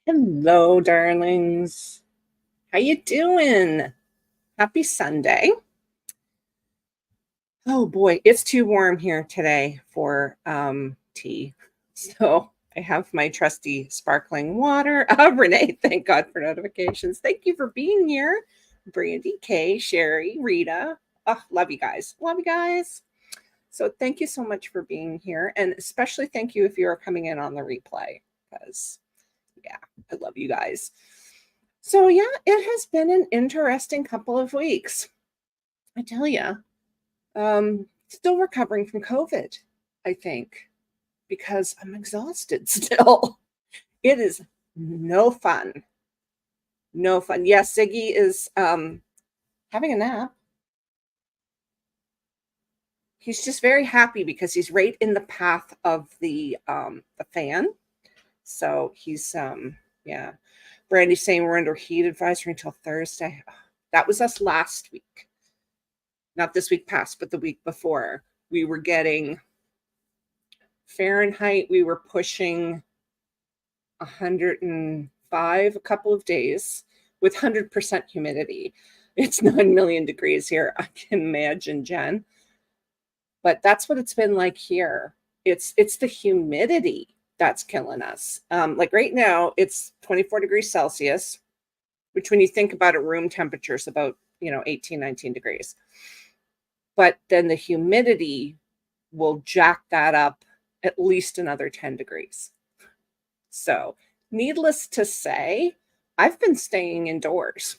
Hello, darlings. How you doing? Happy Sunday. Oh boy, it's too warm here today for tea. So I have my trusty sparkling water. Renee, thank God for notifications. Thank you for being here. Brandy, Kay, Sherry, Rita. Oh, love you guys. Love you guys. So thank you so much for being here. And especially thank you if you're coming in on the replay, because yeah, I love you guys. So yeah, it has been an interesting couple of weeks. I tell you, still recovering from COVID, I think, because I'm exhausted still. It is no fun. No fun. Yes, Siggy is having a nap. He's just very happy because he's right in the path of the fan. So he's yeah. Brandy's saying we're under heat advisory until Thursday. That was us last week. Not this week past, but the week before. We were getting Fahrenheit, we were pushing 105 a couple of days with 100% humidity. It's 9 million degrees here. I can imagine, Jen. But that's what it's been like here. It's the humidity that's killing us. Like right now, it's 24 degrees Celsius, which when you think about it, room temperature is about, 18, 19 degrees. But then the humidity will jack that up at least another 10 degrees. So, needless to say, I've been staying indoors.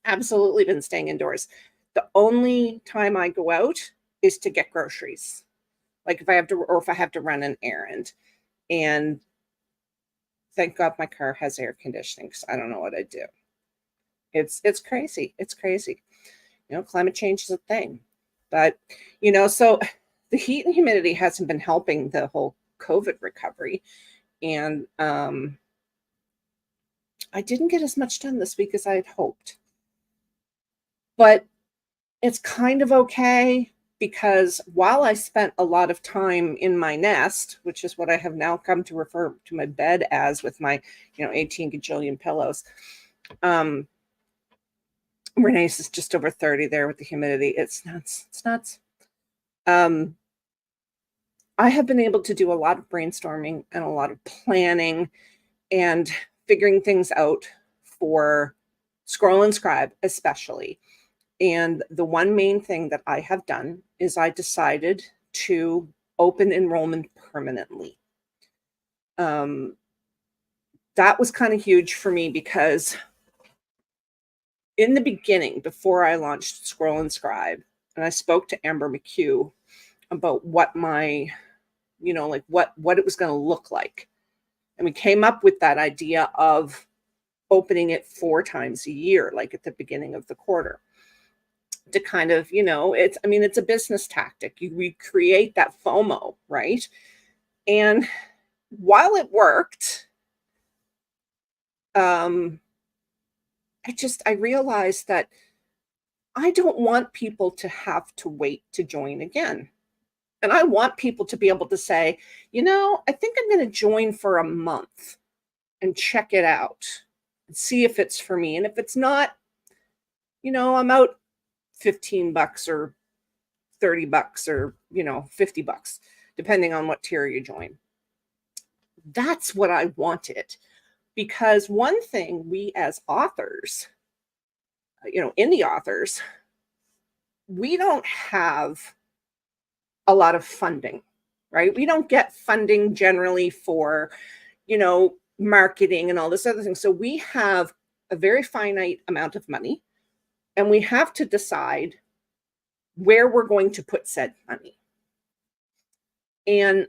Absolutely been staying indoors. The only time I go out is to get groceries. Like if I have to run an errand. And thank God my car has air conditioning because I don't know what I'd do. It's crazy. It's crazy. Climate change is a thing. But, so the heat and humidity hasn't been helping the whole COVID recovery. And I didn't get as much done this week as I had hoped. But it's kind of okay because while I spent a lot of time in my nest, which is what I have now come to refer to my bed as with my, 18 gajillion pillows, Renee's is just over 30 there with the humidity. It's nuts. It's nuts. I have been able to do a lot of brainstorming and a lot of planning and figuring things out for Scroll and Scribe, especially. And the one main thing that I have done is I decided to open enrollment permanently. That was kind of huge for me because in the beginning, before I launched Scroll and Scribe, and I spoke to Amber McHugh about what my, what it was going to look like. And we came up with that idea of opening it 4 times a year, like at the beginning of the quarter, to kind of, it's a business tactic. We create that FOMO, right? And while it worked, I realized that I don't want people to have to wait to join again. And I want people to be able to say, I think I'm going to join for a month and check it out and see if it's for me. And if it's not, I'm out $15 or $30 or, $50, depending on what tier you join. That's what I wanted. Because one thing we as authors, indie authors, we don't have a lot of funding, right? We don't get funding generally for, marketing and all this other thing. So we have a very finite amount of money and we have to decide where we're going to put said money. And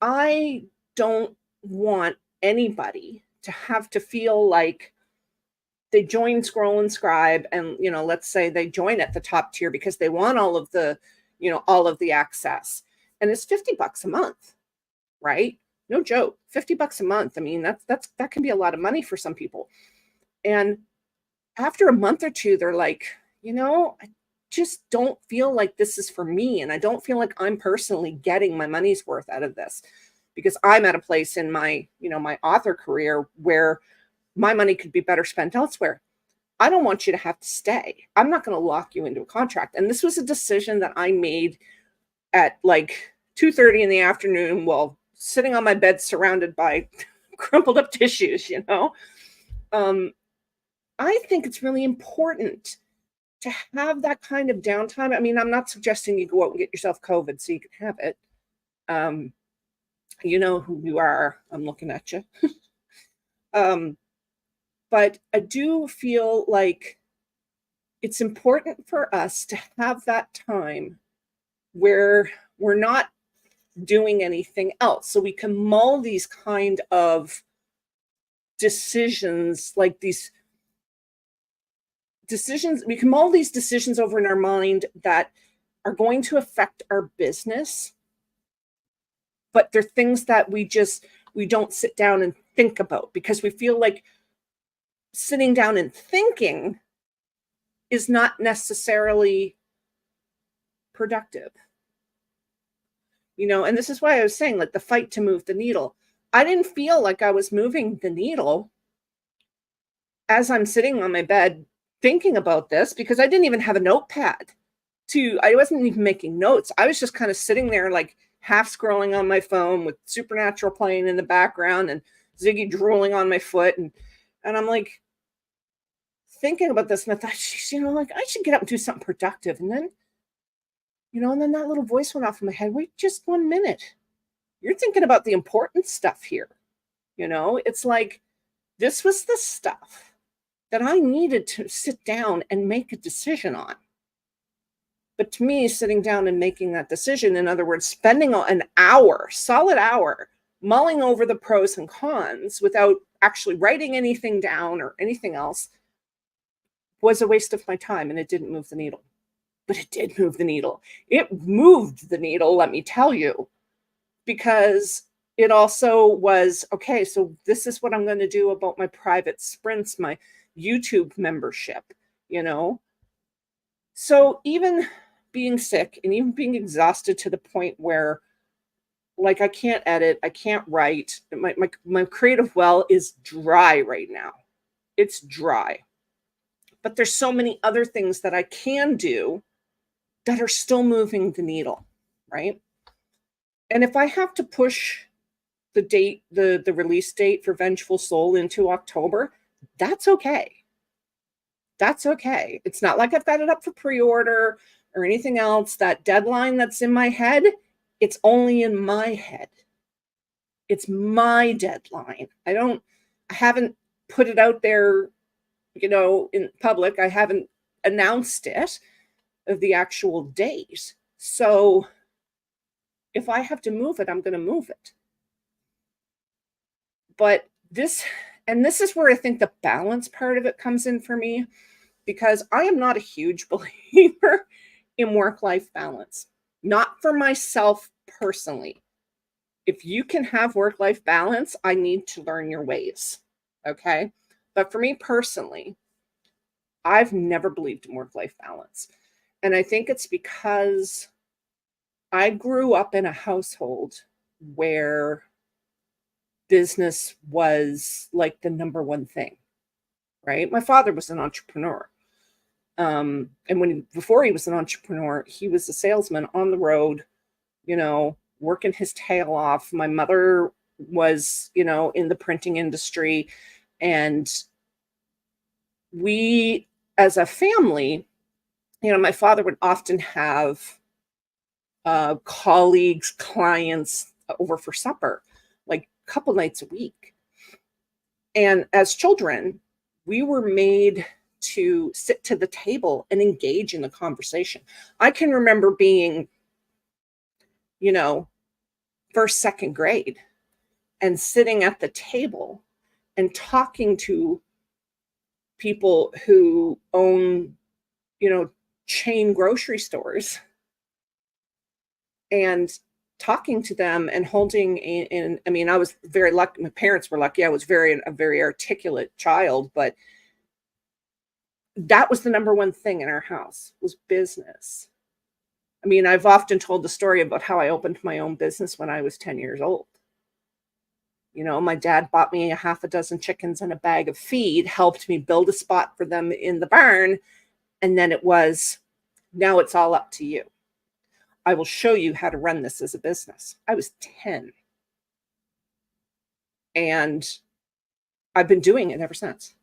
I don't want anybody to have to feel like they join Scroll and Scribe and, let's say they join at the top tier because they want all of the, all of the access. And it's $50 a month, right? No joke, $50 a month. I mean, that can be a lot of money for some people. And after a month or two, they're like, I just don't feel like this is for me. And I don't feel like I'm personally getting my money's worth out of this. because I'm at a place in my, my author career where my money could be better spent elsewhere. I don't want you to have to stay. I'm not going to lock you into a contract. And this was a decision that I made at like 2:30 in the afternoon while sitting on my bed surrounded by crumpled up tissues, Um, I think it's really important to have that kind of downtime. I mean, I'm not suggesting you go out and get yourself COVID so you can have it. Um, you know who you are. I'm looking at you. Um, but I do feel like it's important for us to have that time where we're not doing anything else. So we can mull these kind of decisions, like these decisions, we can mull these decisions over in our mind that are going to affect our business, but they're things that we don't sit down and think about because we feel like sitting down and thinking is not necessarily productive. And this is why I was saying, like, the fight to move the needle. I didn't feel like I was moving the needle as I'm sitting on my bed thinking about this because I didn't even have a notepad I wasn't even making notes. I was just kind of sitting there, like, half scrolling on my phone with Supernatural playing in the background and Ziggy drooling on my foot. And I'm like thinking about this. And I thought, "Geez, like, I should get up and do something productive." And then, that little voice went off in my head. Wait just 1 minute. You're thinking about the important stuff here. It's like, this was the stuff that I needed to sit down and make a decision on. But to me, sitting down and making that decision, in other words, spending an hour, solid hour, mulling over the pros and cons without actually writing anything down or anything else, was a waste of my time, and it didn't move the needle. But it did move the needle. It moved the needle, let me tell you, because it also was, okay, so this is what I'm going to do about my private sprints, my YouTube membership, So even being sick and even being exhausted to the point where, like, I can't edit, I can't write, my creative well is dry right now. It's dry. But there's so many other things that I can do that are still moving the needle, right? And if I have to push the date, the release date for Vengeful Soul into October, that's okay. That's okay. It's not like I've got it up for pre-order or anything else. That deadline that's in my head, it's only in my head. It's my deadline. I haven't put it out there, in public. I haven't announced it of the actual date. So if I have to move it, I'm going to move it. But this is where I think the balance part of it comes in for me, because I am not a huge believer in work-life balance. Not for myself personally. If you can have work-life balance, I need to learn your ways. Okay? But for me personally, I've never believed in work-life balance. And I think it's because I grew up in a household where business was like the number one thing, right? My father was an entrepreneur. And before he was an entrepreneur, he was a salesman on the road, working his tail off. My mother was, in the printing industry. And we, as a family, my father would often have colleagues, clients over for supper, like a couple nights a week. And as children, we were made to sit to the table and engage in the conversation. I can remember being, first, second grade and sitting at the table and talking to people who own, chain grocery stores, and talking to them and holding in. I mean, I was very lucky. My parents were lucky. I was a very articulate child, but that was the number one thing in our house, was business. I mean, I've often told the story about how I opened my own business when I was 10 years old. You know, my dad bought me a half a dozen chickens and a bag of feed, helped me build a spot for them in the barn. And then it was, now it's all up to you. I will show you how to run this as a business. I was 10. And I've been doing it ever since.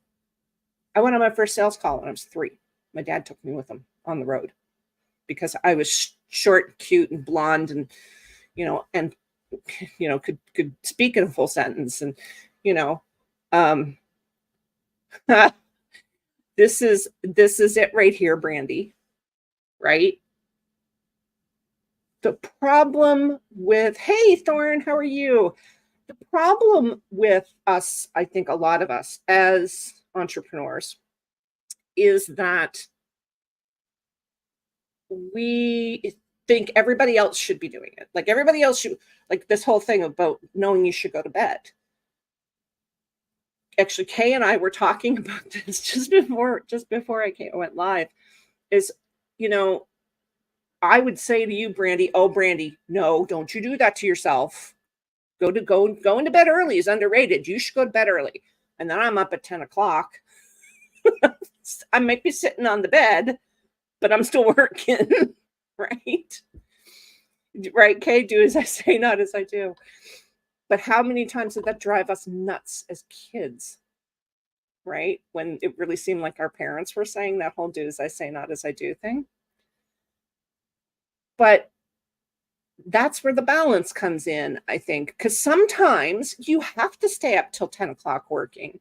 I went on my first sales call when I was 3. My dad took me with him on the road because I was short, cute, and blonde, and and could speak in a full sentence, and you know, um, this is it right here, Brandy. Right? The problem with, hey, Thorn, how are you? The problem with us, I think a lot of us as entrepreneurs, is that we think everybody else should be doing it. Like everybody else should, like this whole thing about knowing you should go to bed. Actually, Kay and I were talking about this just before I went live. Is, I would say to you, Brandy, oh, Brandy, no, don't you do that to yourself. Going to bed early is underrated. You should go to bed early. And then I'm up at 10 o'clock. I might be sitting on the bed, but I'm still working, right? Right, Kay, do as I say, not as I do. But how many times did that drive us nuts as kids, right? When it really seemed like our parents were saying that whole do as I say, not as I do thing. But that's where the balance comes in, I think, because sometimes you have to stay up till 10 o'clock working.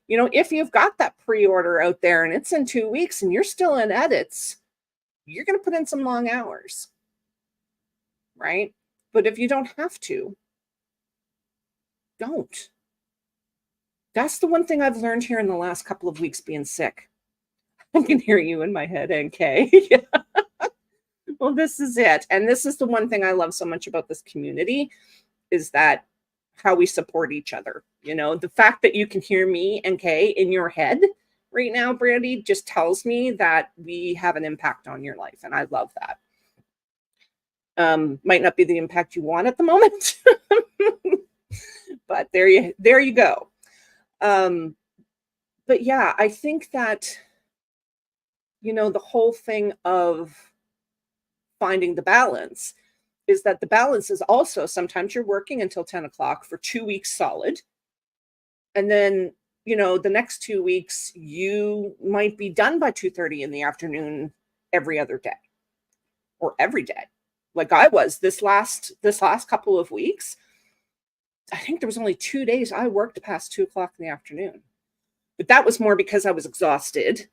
If you've got that pre-order out there and it's in 2 weeks and you're still in edits, you're going to put in some long hours, right? But if you don't have to, don't. That's the one thing I've learned here in the last couple of weeks being sick. I can hear you in my head, NK. Well, this is it. And this is the one thing I love so much about this community, is that how we support each other. The fact that you can hear me and Kay in your head right now, Brandy, just tells me that we have an impact on your life. And I love that. Might not be the impact you want at the moment, but there you go. But yeah, I think that, the whole thing of finding the balance is that the balance is also sometimes you're working until 10 o'clock for 2 weeks solid. And then, the next 2 weeks, you might be done by 2:30 in the afternoon every other day or every day. Like I was this last couple of weeks. I think there was only 2 days I worked past 2 o'clock in the afternoon. But that was more because I was exhausted.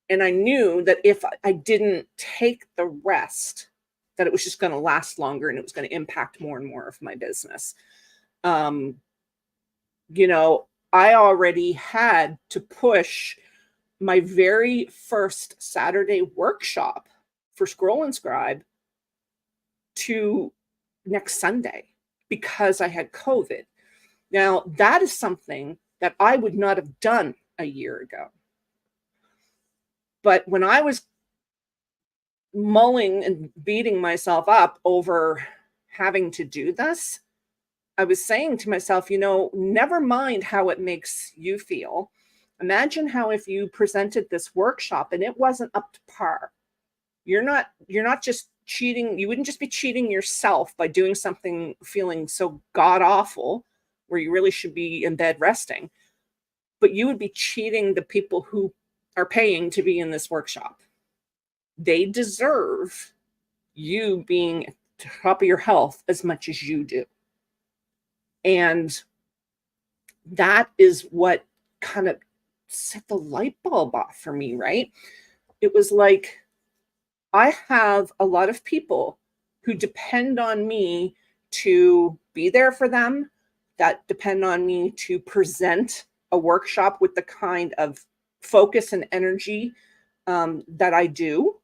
And I knew that if I didn't take the rest, that it was just going to last longer and it was going to impact more and more of my business. I already had to push my very first Saturday workshop for Scroll and Scribe to next Sunday because I had COVID. Now, that is something that I would not have done a year ago. But when I was mulling and beating myself up over having to do this, I was saying to myself, never mind how it makes you feel. Imagine how if you presented this workshop and it wasn't up to par. You're not just cheating. You wouldn't just be cheating yourself by doing something feeling so god awful where you really should be in bed resting, but you would be cheating the people who are paying to be in this workshop. They deserve you being at the top of your health as much as you do. And that is what kind of set the light bulb off for me, right? It was like, I have a lot of people who depend on me to be there for them, that depend on me to present a workshop with the kind of focus and energy that I do.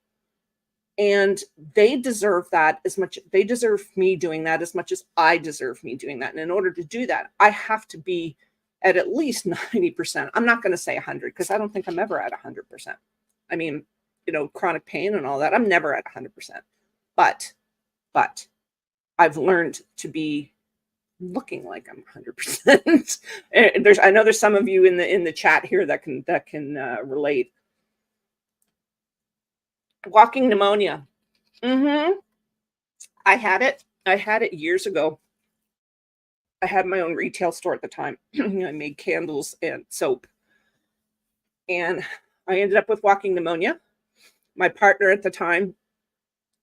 And they deserve that as much. They deserve me doing that as much as I deserve me doing that. And in order to do that, I have to be at least 90%. I'm not going to say 100 because I don't think I'm ever at 100%. I mean, chronic pain and all that, I'm never at 100%. But I've learned to be looking like I'm 100%. I know there's some of you in the chat here that can relate. Walking pneumonia. I had it years ago. I had my own retail store at the time. I made candles and soap. And I ended up with walking pneumonia. My partner at the time,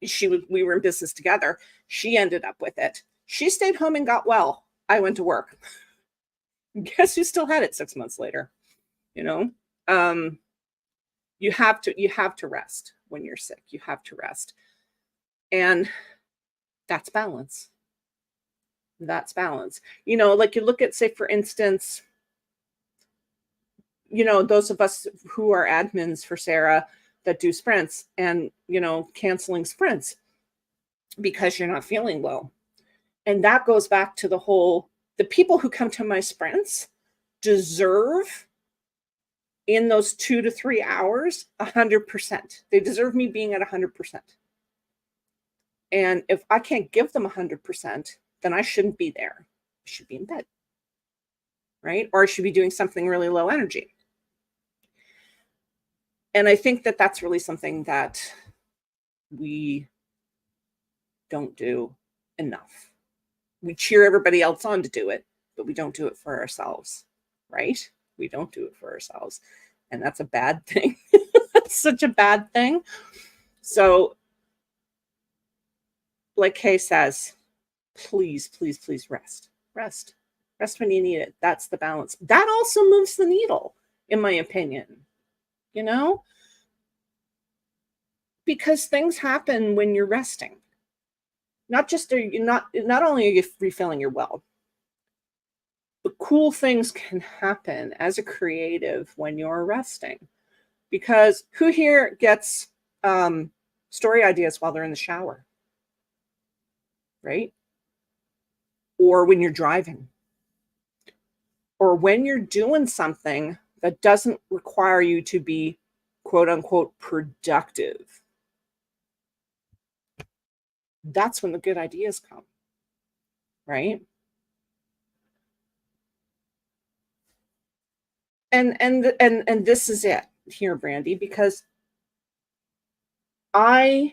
we were in business together. She ended up with it. She stayed home and got well. I went to work. Guess who still had it 6 months later? You know, you have to rest when you're sick. You have to rest. And that's balance. That's balance. You know, like you look at, say, for instance, you know, those of us who are admins for Sarah that do sprints and, you know, canceling sprints because you're not feeling well. And that goes back to the people who come to my sprints deserve in those 2 to 3 hours, 100%. They deserve me being at 100%. And if I can't give them 100%, then I shouldn't be there. I should be in bed, right? Or I should be doing something really low energy. And I think that that's really something that we don't do enough. We cheer everybody else on to do it, but we don't do it for ourselves, right? We don't do it for ourselves. And that's a bad thing. That's such a bad thing. So, like Kay says, please, please, please rest. Rest. Rest when you need it. That's the balance. That also moves the needle, in my opinion. You know? Because things happen when you're resting. Not only are you refilling your well, but cool things can happen as a creative when you're resting. Because who here gets story ideas while they're in the shower? Right? Or when you're driving. Or when you're doing something that doesn't require you to be, quote unquote, productive. That's when the good ideas come. Right? And this is it here, Brandy, because I'm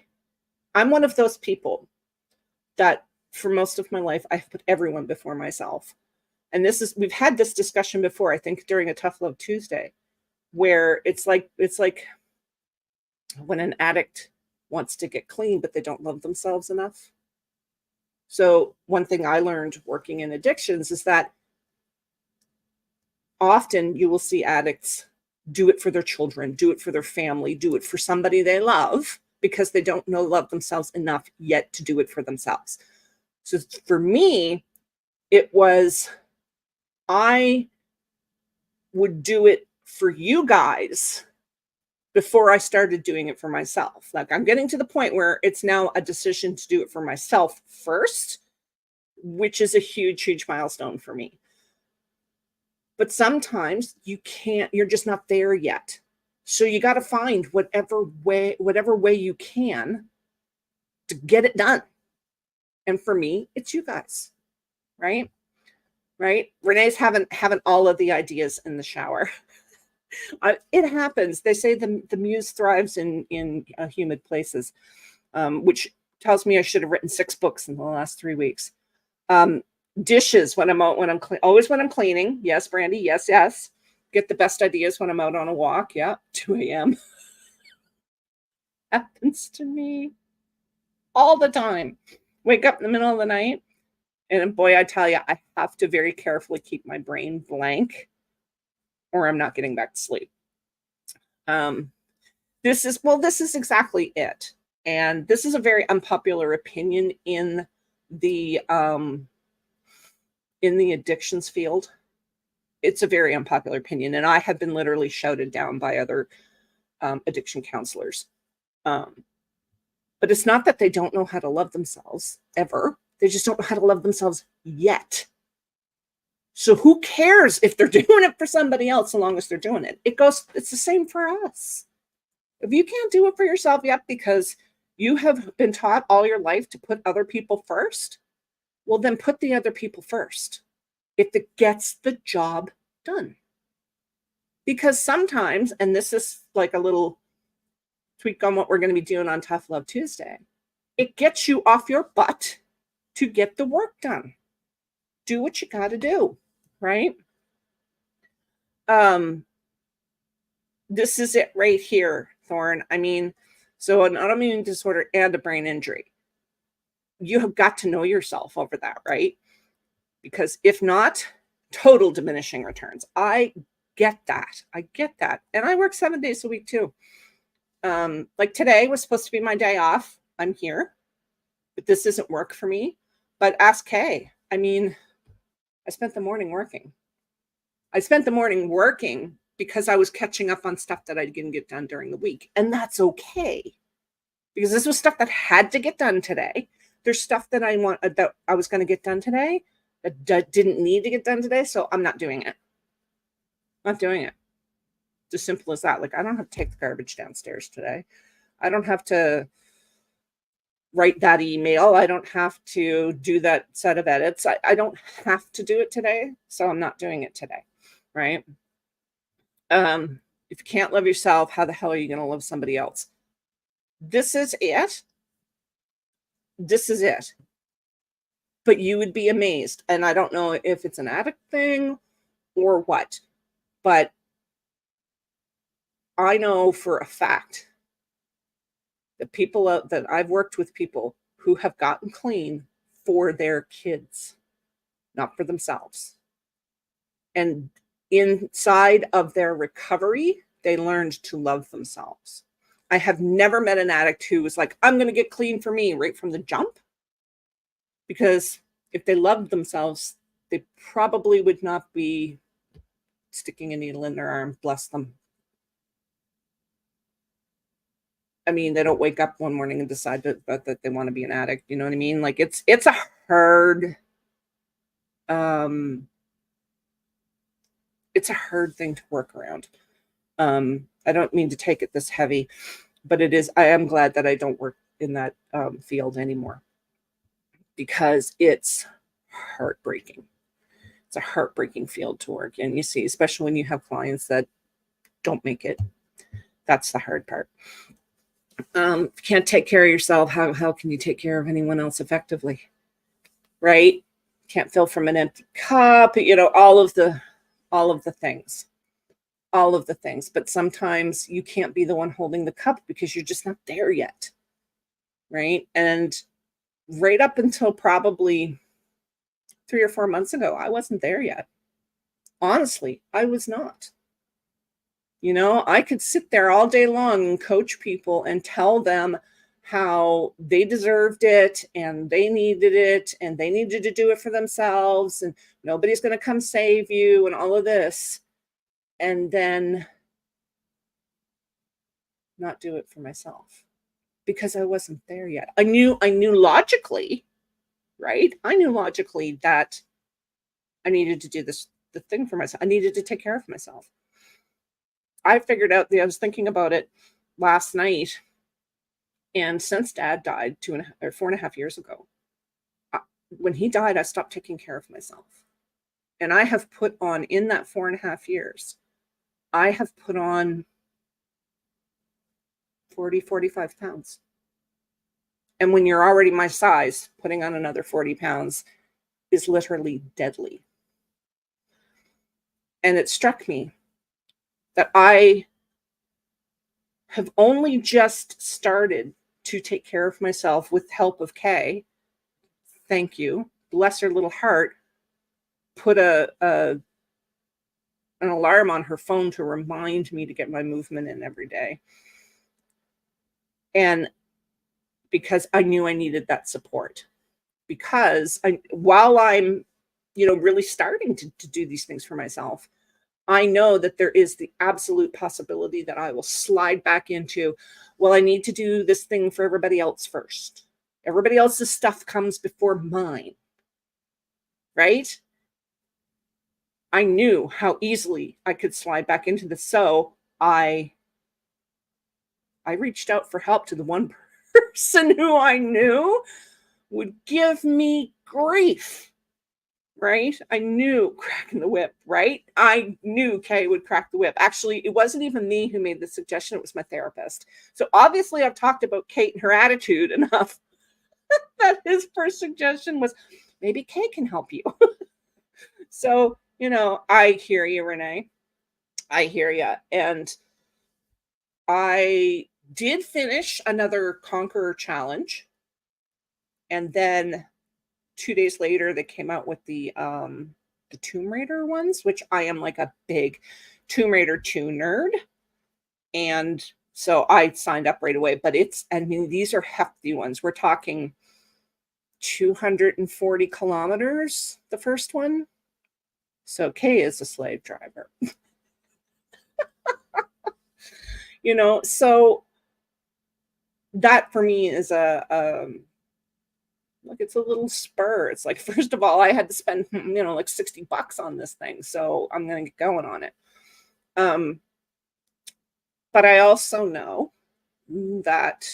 one of those people that for most of my life, I've put everyone before myself. And we've had this discussion before, I think during a Tough Love Tuesday, where it's like when an addict wants to get clean, but they don't love themselves enough. So one thing I learned working in addictions is that often you will see addicts do it for their children, do it for their family, do it for somebody they love because they don't love themselves enough yet to do it for themselves. So for me, it was, I would do it for you guys before I started doing it for myself. Like I'm getting to the point where it's now a decision to do it for myself first, which is a huge, huge milestone for me. But sometimes you're just not there yet. So you got to find whatever way you can to get it done. And for me, it's you guys, right? Right? Renee's having all of the ideas in the shower. It happens. They say the muse thrives in humid places, which tells me I should have written 6 books in the last 3 weeks. Dishes when I'm cleaning. Yes, Brandy. Yes. Get the best ideas when I'm out on a walk. Yeah, 2 a.m. Happens to me all the time. Wake up in the middle of the night, and boy, I tell you, I have to very carefully keep my brain blank, or I'm not getting back to sleep. This is exactly it, and this is a very unpopular opinion in the addictions field. It's a very unpopular opinion, and I have been literally shouted down by other addiction counselors. But it's not that they don't know how to love themselves ever. They just don't know how to love themselves yet. So who cares if they're doing it for somebody else, so long as they're doing it? It's the same for us. If you can't do it for yourself yet because you have been taught all your life to put other people first, Well, then put the other people first if it gets the job done. Because sometimes, and this is like a little tweak on what we're going to be doing on Tough Love Tuesday, it gets you off your butt to get the work done. Do what you got to do, right? This is it right here, Thorn. I mean, so an autoimmune disorder and a brain injury. You have got to know yourself over that, right? Because if not, total diminishing returns. I get that. And I work 7 days a week too. Like today was supposed to be my day off. I'm here, but this isn't work for me. But ask Kay. I mean, I spent the morning working. Because I was catching up on stuff that I didn't get done during the week. And that's okay. Because this was stuff that had to get done today. There's stuff that I was going to get done today that didn't need to get done today. So I'm not doing it. Not doing it. It's as simple as that. Like, I don't have to take the garbage downstairs today. I don't have to write that email. I don't have to do that set of edits. I don't have to do it today. So I'm not doing it today. Right? If you can't love yourself, how the hell are you going to love somebody else? This is it. But you would be amazed. And I don't know if it's an addict thing or what, but I know for a fact that that I've worked with people who have gotten clean for their kids, not for themselves. And inside of their recovery, they learned to love themselves. I have never met an addict who was like, I'm going to get clean for me right from the jump. Because if they loved themselves, they probably would not be sticking a needle in their arm. Bless them. I mean, they don't wake up one morning and decide that they want to be an addict. You know what I mean? Like it's a hard, it's a hard thing to work around. I don't mean to take it this heavy, but it is. I am glad that I don't work in that field anymore because it's heartbreaking. It's a heartbreaking field to work in. You see, especially when you have clients that don't make it. That's the hard part. If you can't take care of yourself, how can you take care of anyone else effectively? Right? Can't fill from an empty cup, all of the things. But sometimes you can't be the one holding the cup because you're just not there yet. Right? And right up until probably 3 or 4 months ago, I wasn't there yet. Honestly, I was not. I could sit there all day long and coach people and tell them how they deserved it and they needed it and they needed to do it for themselves and nobody's going to come save you and all of this. And then not do it for myself because I wasn't there yet. I knew logically, right? I knew logically that I needed to do the thing for myself. I needed to take care of myself. I figured out I was thinking about it last night. And since Dad died 4.5 years ago, when he died, I stopped taking care of myself. And I have put on, in that 4.5 years, I have put on 40, 45 pounds. And when you're already my size, putting on another 40 pounds is literally deadly. And it struck me that I have only just started to take care of myself with help of Kay. Thank you. Bless her little heart. Put an alarm on her phone to remind me to get my movement in every day. And because I knew I needed that support. Because while I'm, really starting to do these things for myself, I know that there is the absolute possibility that I will slide back into, well, I need to do this thing for everybody else first. Everybody else's stuff comes before mine, right? I knew how easily I could slide back into this. So I reached out for help to the one person who I knew would give me grief, right? I knew cracking the whip, right? I knew Kay would crack the whip. Actually, it wasn't even me who made the suggestion, it was my therapist. So obviously I've talked about Kate and her attitude enough that his first suggestion was, maybe Kay can help you. So, I hear you, Renee. I hear you. And I did finish another Conqueror challenge. And then 2 days later, they came out with the Tomb Raider ones, which I am like a big Tomb Raider 2 nerd. And so I signed up right away. But these are hefty ones. We're talking 240 kilometers, the first one. So Kay is a slave driver. So that for me is it's a little spur. It's like, first of all, I had to spend, like $60 on this thing. So I'm going to get going on it. But I also know that,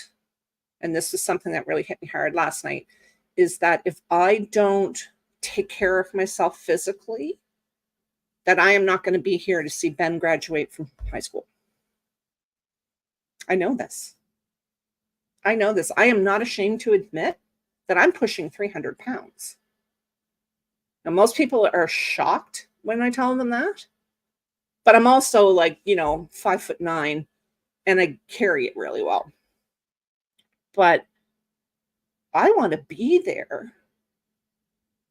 and this is something that really hit me hard last night, is that if I don't take care of myself physically, that I am not going to be here to see Ben graduate from high school. I know this. I am not ashamed to admit that I'm pushing 300 pounds. Now, most people are shocked when I tell them that, but I'm also like, 5'9", and I carry it really well. But I want to be there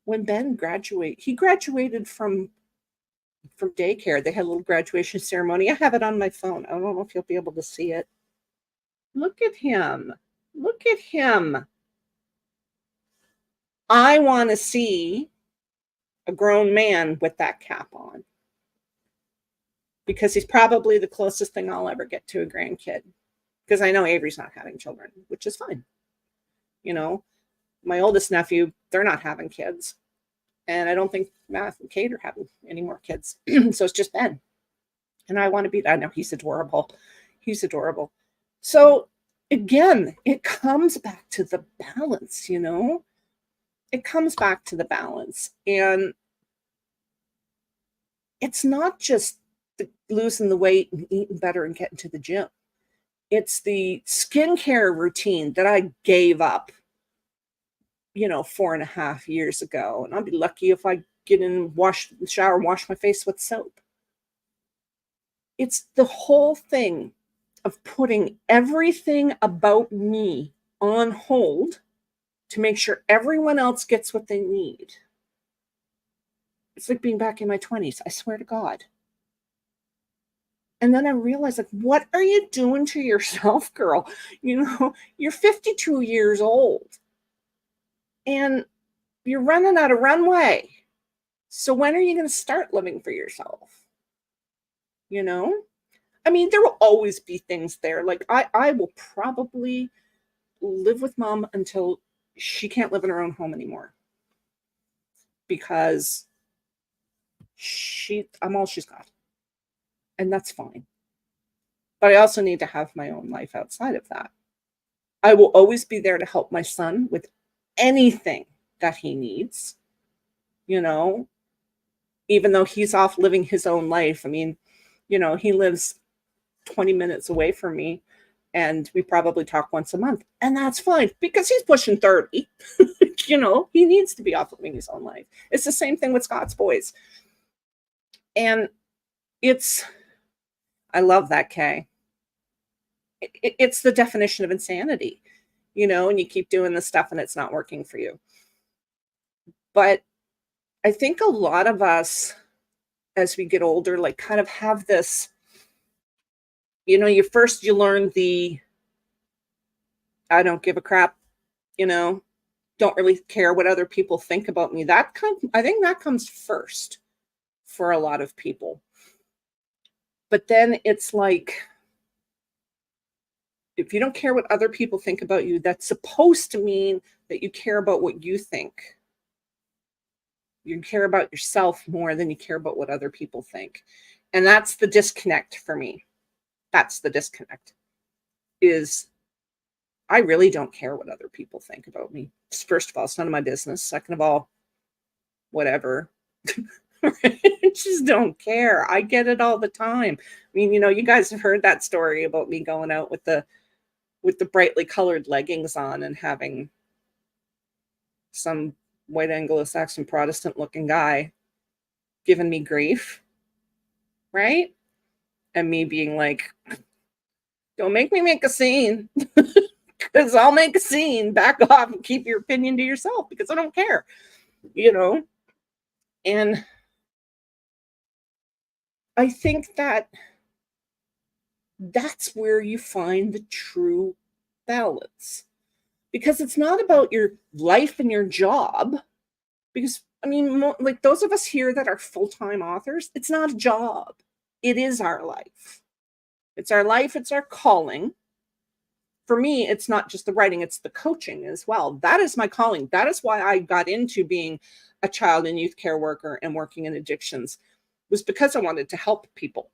when Ben graduates. He graduated from daycare. They had a little graduation ceremony. I have it on my phone. I don't know if you'll be able to see it. Look at him. Look at him. I want to see a grown man with that cap on, because he's probably the closest thing I'll ever get to a grandkid, because I know Avery's not having children, which is fine. My oldest nephew, they're not having kids. And I don't think Matt and Kate are having any more kids. So it's just Ben. And I want to be, I know he's adorable. He's adorable. So again, it comes back to the balance, It comes back to the balance. And it's not just losing the weight and eating better and getting to the gym. It's the skincare routine that I gave up, 4.5 years ago. And I'll be lucky if I get in, shower, and wash my face with soap. It's the whole thing of putting everything about me on hold to make sure everyone else gets what they need. It's like being back in my 20s, I swear to God. And then I realized, like, what are you doing to yourself, girl? You're 52 years old and you're running out of runway. So when are you going to start living for yourself? There will always be things there. Like I will probably live with Mom until she can't live in her own home anymore, because I'm all she's got. And that's fine. But I also need to have my own life outside of that. I will always be there to help my son with anything that he needs, even though he's off living his own life. He lives 20 minutes away from me, and we probably talk once a month. And that's fine, because he's pushing 30. He needs to be off living his own life. It's the same thing with Scott's boys. And I love that, Kay. It's the definition of insanity, and you keep doing this stuff and it's not working for you. But I think a lot of us, as we get older, like kind of have this, you learn the, I don't give a crap, don't really care what other people think about me. I think that comes first for a lot of people. But then it's like, if you don't care what other people think about you, that's supposed to mean that you care about what you think. You care about yourself more than you care about what other people think. And that's the disconnect for me. That's the disconnect, is I really don't care what other people think about me. First of all, it's none of my business. Second of all, whatever. I just don't care. I get it all the time. I mean, you guys have heard that story about me going out with the brightly colored leggings on and having some white Anglo-Saxon Protestant looking guy giving me grief, right? And me being like, don't make me make a scene, because I'll make a scene. Back off and keep your opinion to yourself, because I don't care, And I think that that's where you find the true balance, because it's not about your life and your job. Because, I mean, like those of us here that are full-time authors, it's not a job. It is our life. It's our life. It's our calling. For me, it's not just the writing, it's the coaching as well. That is my calling. That is why I got into being a child and youth care worker and working in addictions, was because I wanted to help people.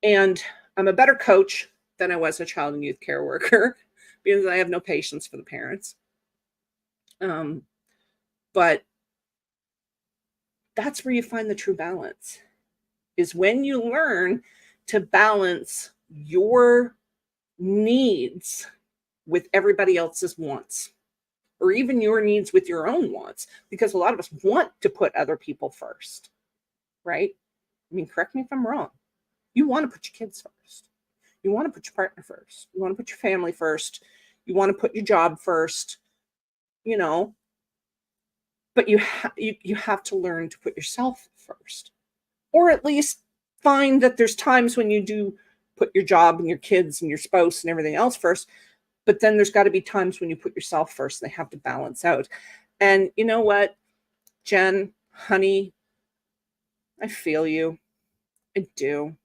And I'm a better coach than I was a child and youth care worker because I have no patience for the parents. But that's where you find the true balance, is when you learn to balance your needs with everybody else's wants, or even your needs with your own wants, because a lot of us want to put other people first, right? I mean, correct me if I'm wrong. You want to put your kids first. You want to put your partner first. You want to put your family first. You want to put your job first, but you have to learn to put yourself first, or at least find that there's times when you do put your job and your kids and your spouse and everything else first, but then there's got to be times when you put yourself first. They have to balance out. And you know what, Jen, honey, I feel you. I do.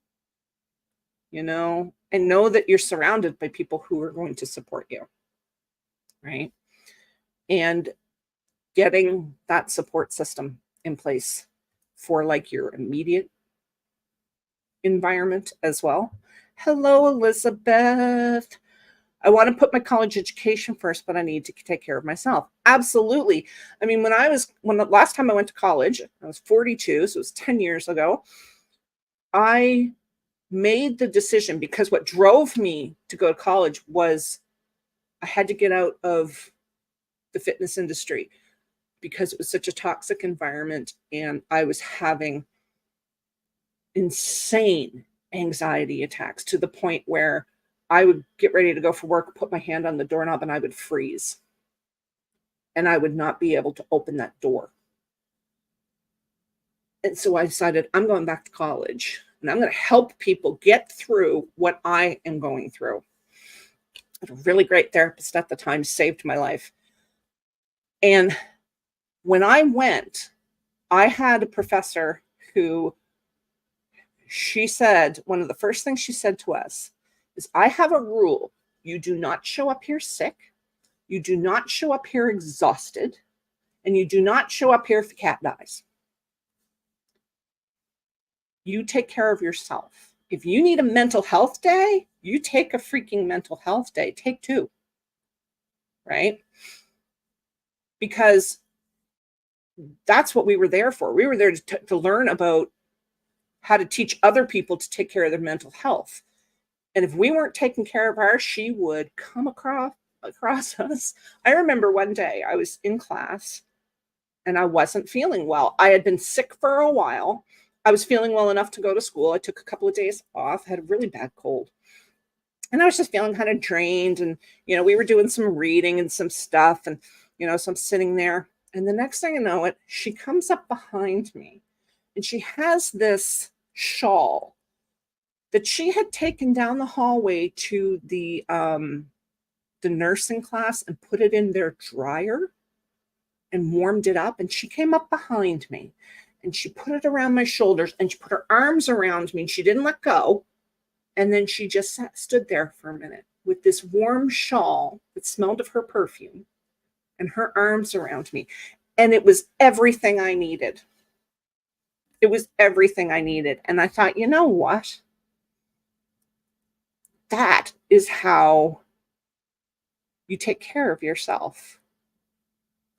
And know that you're surrounded by people who are going to support you, right? And getting that support system in place for like your immediate environment as well. Hello, Elizabeth. I want to put my college education first, but I need to take care of myself. Absolutely. I mean, when the last time I went to college, I was 42, so it was 10 years ago. I made the decision, because what drove me to go to college was I had to get out of the fitness industry because it was such a toxic environment, and I was having insane anxiety attacks to the point where I would get ready to go for work, put my hand on the doorknob, and I would freeze. And I would not be able to open that door. And so I decided I'm going back to college, and I'm going to help people get through what I am going through. A really great therapist at the time saved my life. And when I went, I had a professor who, she said, one of the first things she said to us is, I have a rule. You do not show up here sick. You do not show up here exhausted. And you do not show up here if the cat dies. You take care of yourself. If you need a mental health day, you take a freaking mental health day. Take 2. Right? Because that's what we were there for. We were there to learn about how to teach other people to take care of their mental health. And if we weren't taking care of ours, she would come across us. I remember one day I was in class and I wasn't feeling well. I had been sick for a while. I was feeling well enough to go to school. I took a couple of days off, had a really bad cold. And I was just feeling kind of drained. And, we were doing some reading and some stuff. And, so I'm sitting there. And the next thing I know it, she comes up behind me and she has this shawl that she had taken down the hallway to the nursing class and put it in their dryer and warmed it up. And she came up behind me and she put it around my shoulders and she put her arms around me and she didn't let go. And then she just stood there for a minute with this warm shawl that smelled of her perfume and her arms around me. And it was everything I needed. It was everything I needed. And I thought, you know what? That is how you take care of yourself.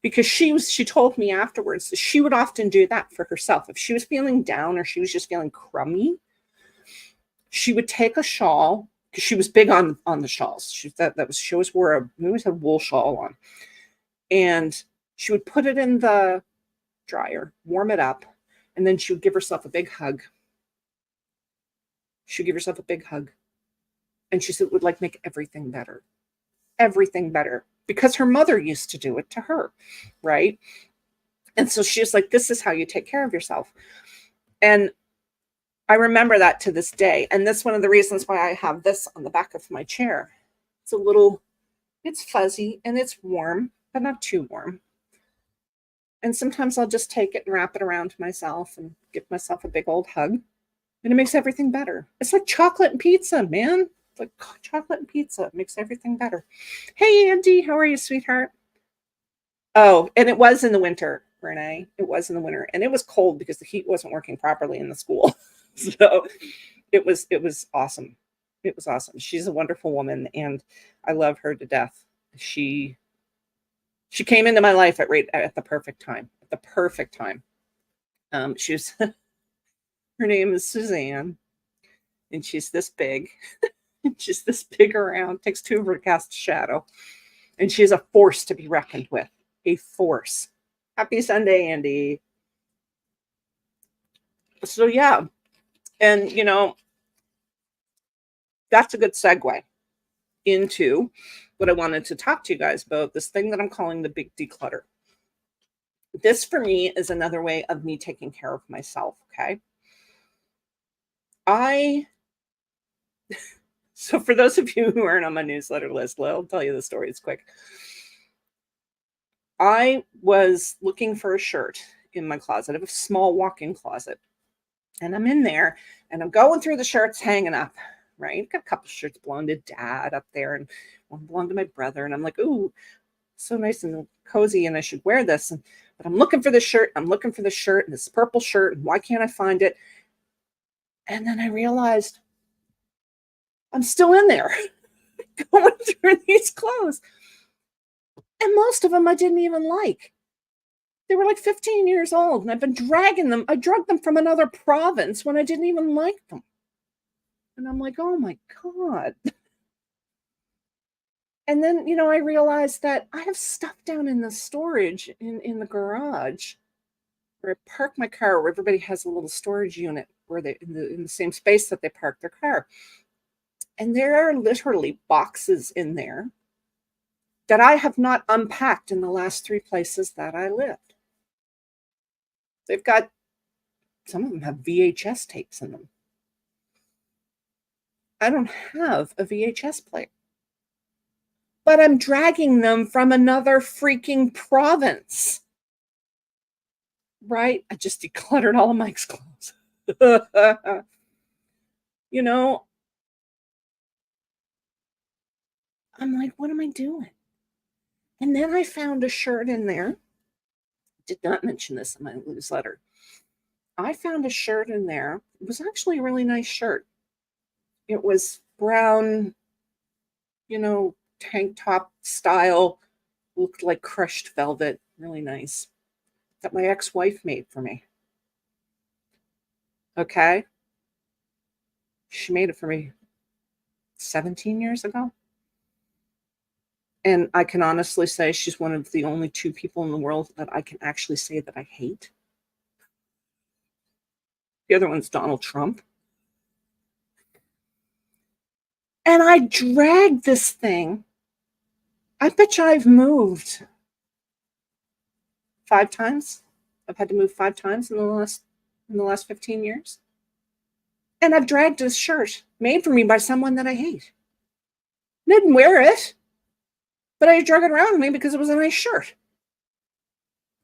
Because she told me afterwards that she would often do that for herself. If she was feeling down or she was just feeling crummy, she would take a shawl, because she was big on the shawls. She always had a wool shawl on. And she would put it in the dryer, warm it up, and then she would give herself a big hug. She'd give herself a big hug. And she said it would like make everything better. Everything better. Because her mother used to do it to her, right? And so she was like, this is how you take care of yourself. And I remember that to this day. And that's one of the reasons why I have this on the back of my chair. It's fuzzy and it's warm, but not too warm. And sometimes I'll just take it and wrap it around myself and give myself a big old hug. And it makes everything better. It's like chocolate and pizza, man. It's like chocolate and pizza. It makes everything better. Hey, Andy, how are you, sweetheart? Oh, and it was in the winter, Renee. It was in the winter. And it was cold because the heat wasn't working properly in the school. So it was awesome. It was awesome. She's a wonderful woman, and I love her to death. She came into my life at the perfect time. At the perfect time. She was her name is Suzanne, and she's this big. She's this big around, takes two of her to cast a shadow. And she's a force to be reckoned with. A force. Happy Sunday, Andy. So yeah. And that's a good segue into what I wanted to talk to you guys about, this thing that I'm calling the Big Declutter. This for me is another way of me taking care of myself, okay? So for those of you who aren't on my newsletter list, I'll tell you the story. It's quick. I was looking for a shirt in my closet. I have a small walk-in closet. And I'm in there and I'm going through the shirts hanging up, right? Got a couple shirts belong to Dad up there and one belonged to my brother. And I'm like, ooh, so nice and cozy, and I should wear this. But I'm looking for this shirt. I'm looking for this shirt, and this purple shirt, and why can't I find it? And then I realized I'm still in there going through these clothes. And most of them I didn't even like. They were like 15 years old, and I've been dragging them. I dragged them from another province when I didn't even like them. And I'm like, oh my God. And then, I realized that I have stuff down in the storage in the garage where I park my car, where everybody has a little storage unit where they in the same space that they park their car. And there are literally boxes in there that I have not unpacked in the last 3 places that I lived. Some of them have VHS tapes in them. I don't have a VHS player. But I'm dragging them from another freaking province. Right? I just decluttered all of Mike's clothes. I'm like, what am I doing? And then I found a shirt in there. Did not mention this in my newsletter. I found a shirt in there. It was actually a really nice shirt. It was brown, tank top style, looked like crushed velvet, really nice, that my ex-wife made for me. Okay? She made it for me 17 years ago. And I can honestly say she's one of the only 2 people in the world that I can actually say that I hate. The other one's Donald Trump. And I dragged this thing. I bet you I've moved 5 times. I've had to move 5 times in the last 15 years. And I've dragged this shirt made for me by someone that I hate. I didn't wear it, but I drug it around with me because it was a nice shirt.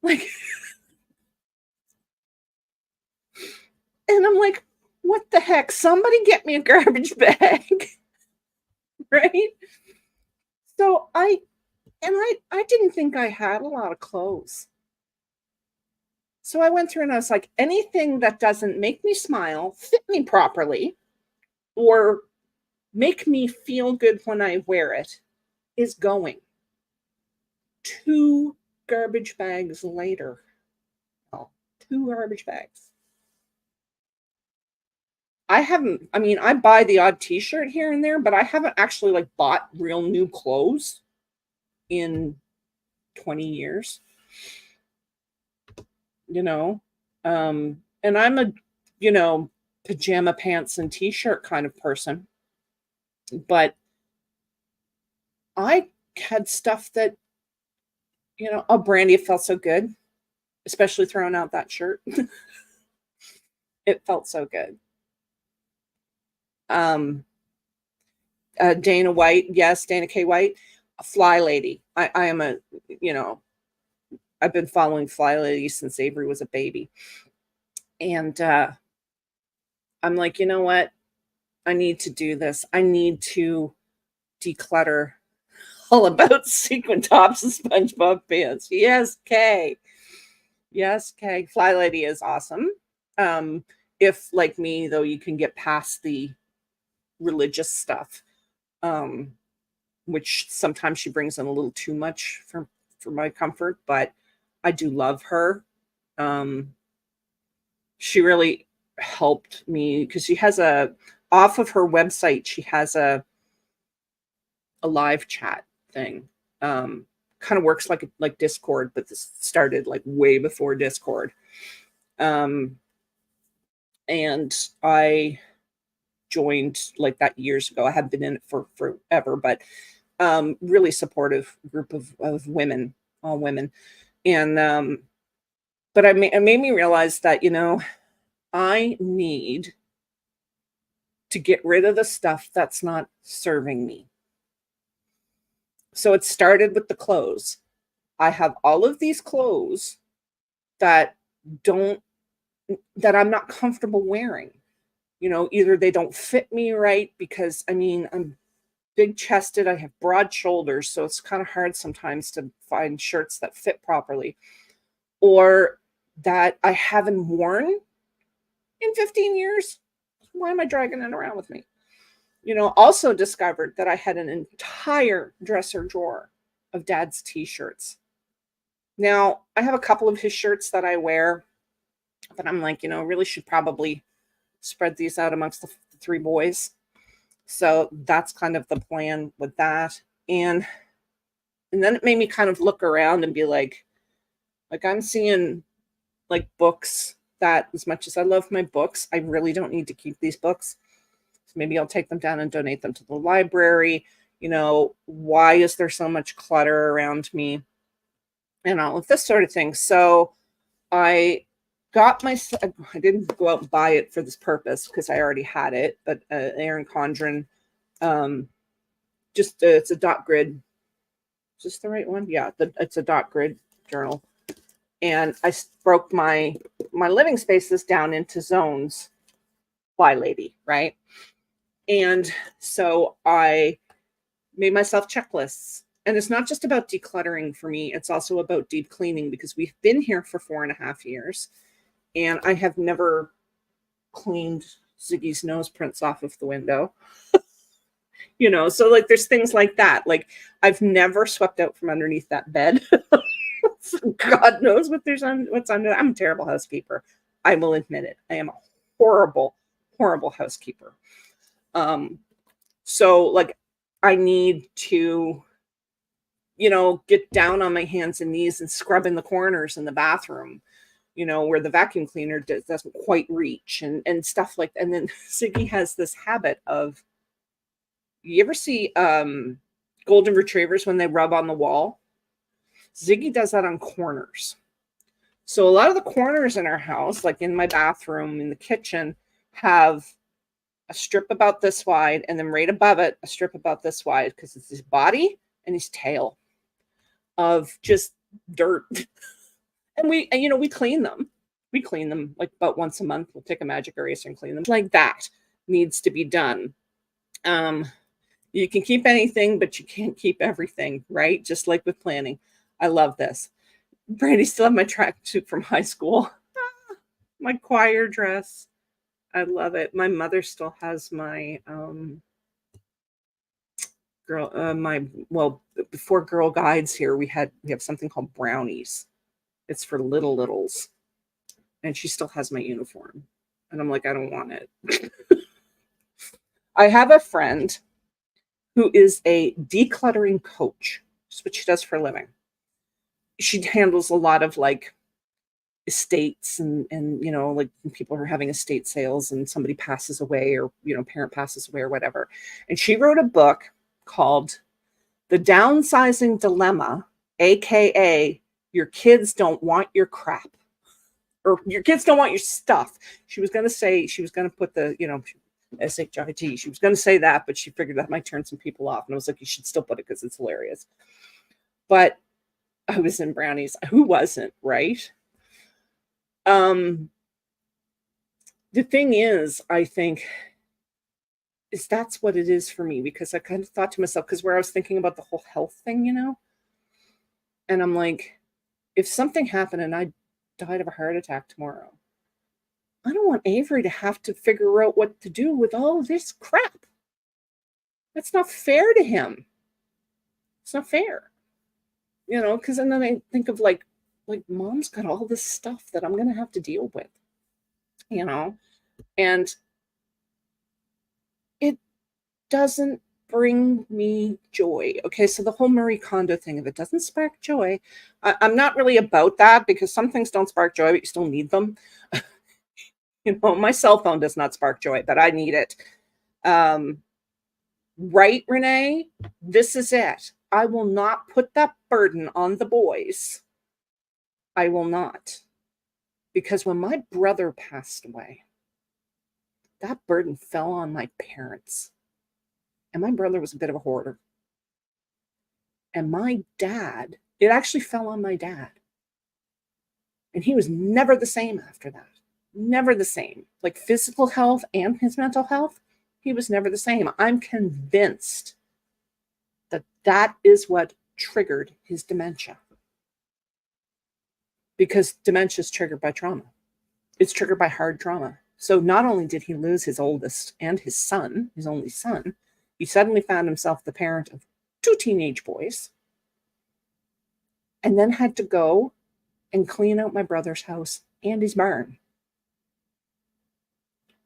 Like, and I'm like, what the heck? Somebody get me a garbage bag. Right? So I didn't think I had a lot of clothes. So I went through and I was like, anything that doesn't make me smile, fit me properly, or make me feel good when I wear it is going. 2 garbage bags later. Oh, 2 garbage bags. I mean, I buy the odd t-shirt here and there, but I haven't actually like bought real new clothes in 20 years, you know. And I'm a, you know, pajama pants and t-shirt kind of person, but I had stuff that, oh, Brandy, it felt so good, especially throwing out that shirt. It felt so good. Um, Dana White, yes, Dana K. White, a Fly Lady. I am a, you know, I've been following Fly Lady since Avery was a baby. And I'm like, you know what? I need to do this. I need to declutter all about sequin tops and SpongeBob pants. Yes, Kay. Yes, Kay. Fly Lady is awesome. If like me, though, you can get past the religious stuff, um, which sometimes she brings in a little too much for my comfort, but I do love her. Um, she really helped me because she has off of her website, she has a live chat thing. Kind of works like Discord, but this started like way before Discord. Um, and I joined like that years ago. I have been in it for forever, but really supportive group of women, all women. And but it made me realize that, I need to get rid of the stuff that's not serving me. So it started with the clothes. I have all of these clothes that don't that I'm not comfortable wearing. Either they don't fit me right because I mean, I'm big chested, I have broad shoulders, so it's kind of hard sometimes to find shirts that fit properly, or that I haven't worn in 15 years. Why am I dragging it around with me? Also discovered that I had an entire dresser drawer of dad's t-shirts. Now, I have a couple of his shirts that I wear, but I'm like, really should probably spread these out amongst the 3 boys. So that's kind of the plan with that. And then it made me kind of look around and be like I'm seeing like books that, as much as I love my books, I really don't need to keep these books. So maybe I'll take them down and donate them to the library. Why is there so much clutter around me? And all of this sort of thing. So I I didn't go out and buy it for this purpose because I already had it, but Erin Condren, just it's a dot grid. Is this the right one? Yeah, it's a dot grid journal. And I broke my living spaces down into zones. Fly Lady, right? And so I made myself checklists. And it's not just about decluttering for me, it's also about deep cleaning, because we've been here for 4.5 years and I have never cleaned Ziggy's nose prints off of the window. So like there's things like that. Like I've never swept out from underneath that bed. God knows what's under. I'm a terrible housekeeper. I will admit it. I am a horrible, horrible housekeeper. So like I need to, get down on my hands and knees and scrub in the corners in the bathroom, where the vacuum cleaner doesn't quite reach, and stuff like that. And then Ziggy has this habit of, you ever see golden retrievers when they rub on the wall? Ziggy does that on corners. So a lot of the corners in our house, like in my bathroom, in the kitchen, have a strip about this wide, and then right above it, a strip about this wide, because it's his body and his tail of just dirt. And we clean them. We clean them like about once a month. We'll take a magic eraser and clean them. Like that needs to be done. You can keep anything, but you can't keep everything, right? Just like with planning. I love this. Brandy still have my tracksuit from high school. My choir dress. I love it. My mother still has my before Girl Guides here, we have something called brownies. It's for littles. And she still has my uniform. And I'm like, I don't want it. I have a friend who is a decluttering coach. That's what she does for a living. She handles a lot of like estates and like when people are having estate sales and somebody passes away or parent passes away or whatever. And she wrote a book called The Downsizing Dilemma, aka Your Kids Don't Want Your Crap, or Your Kids Don't Want Your Stuff. She was going to put the SHIT. She was going to say that, but she figured that might turn some people off. And I was like, you should still put it because it's hilarious. But I was in brownies. Who wasn't, right? The thing is, I think, is that's what it is for me, because I kind of thought to myself, because where I was thinking about the whole health thing, and I'm like, if something happened and I died of a heart attack tomorrow, I don't want Avery to have to figure out what to do with all this crap. That's not fair to him. It's not fair, because then I think of like mom's got all this stuff that I'm going to have to deal with, and it doesn't bring me joy. Okay, so the whole Marie Kondo thing, if it doesn't spark joy, I'm not really about that, because some things don't spark joy, but you still need them. My cell phone does not spark joy, but I need it. Right, Renee? This is it. I will not put that burden on the boys. I will not. Because when my brother passed away, that burden fell on my parents. And my brother was a bit of a hoarder. And my dad, it actually fell on my dad. And he was never the same after that. Never the same. Like physical health and his mental health, he was never the same. I'm convinced that that is what triggered his dementia. Because dementia is triggered by trauma. It's triggered by hard trauma. So not only did he lose his oldest and his son, his only son, he suddenly found himself the parent of 2 teenage boys, and then had to go and clean out my brother's house and his barn.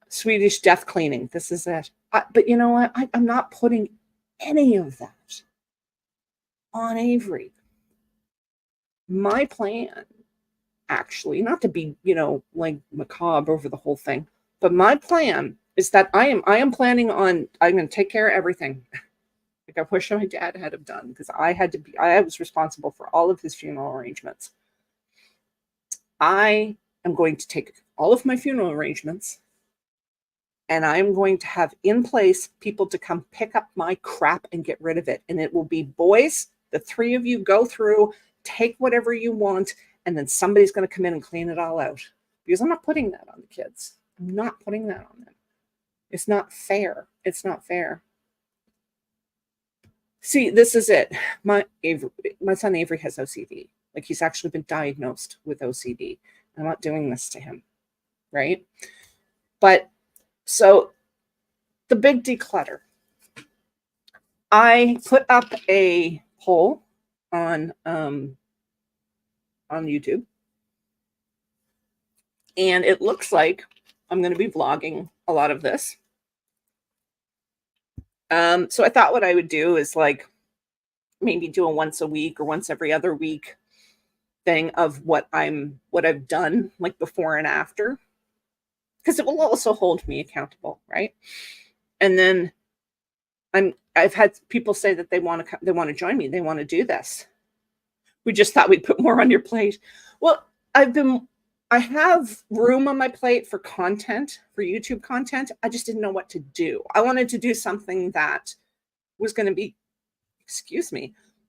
Swedish death cleaning. This is it. But you know what? I'm not putting any of that on Avery. My plan, actually, not to be, like macabre over the whole thing, but my plan is that I am planning on, I'm going to take care of everything. Like I wish my dad had have done, because I was responsible for all of his funeral arrangements. I am going to take all of my funeral arrangements, and I'm going to have in place people to come pick up my crap and get rid of it. And it will be, boys, the 3 of you go through, take whatever you want, and then somebody's going to come in and clean it all out. Because I'm not putting that on the kids. I'm not putting that on them. It's not fair. It's not fair. See, this is it. My son Avery has OCD. Like, he's actually been diagnosed with OCD. I'm not doing this to him, right? But so the Big Declutter. I put up a poll on YouTube, and it looks like I'm going to be vlogging a lot of this. So I thought what I would do is like maybe do a once a week or once every other week thing of what I've done, like before and after, because it will also hold me accountable, right? And then I've had people say that they want to join me. They want to do this. We just thought we'd put more on your plate. Well, I have room on my plate for content, for YouTube content. I just didn't know what to do. I wanted to do something that was going to be,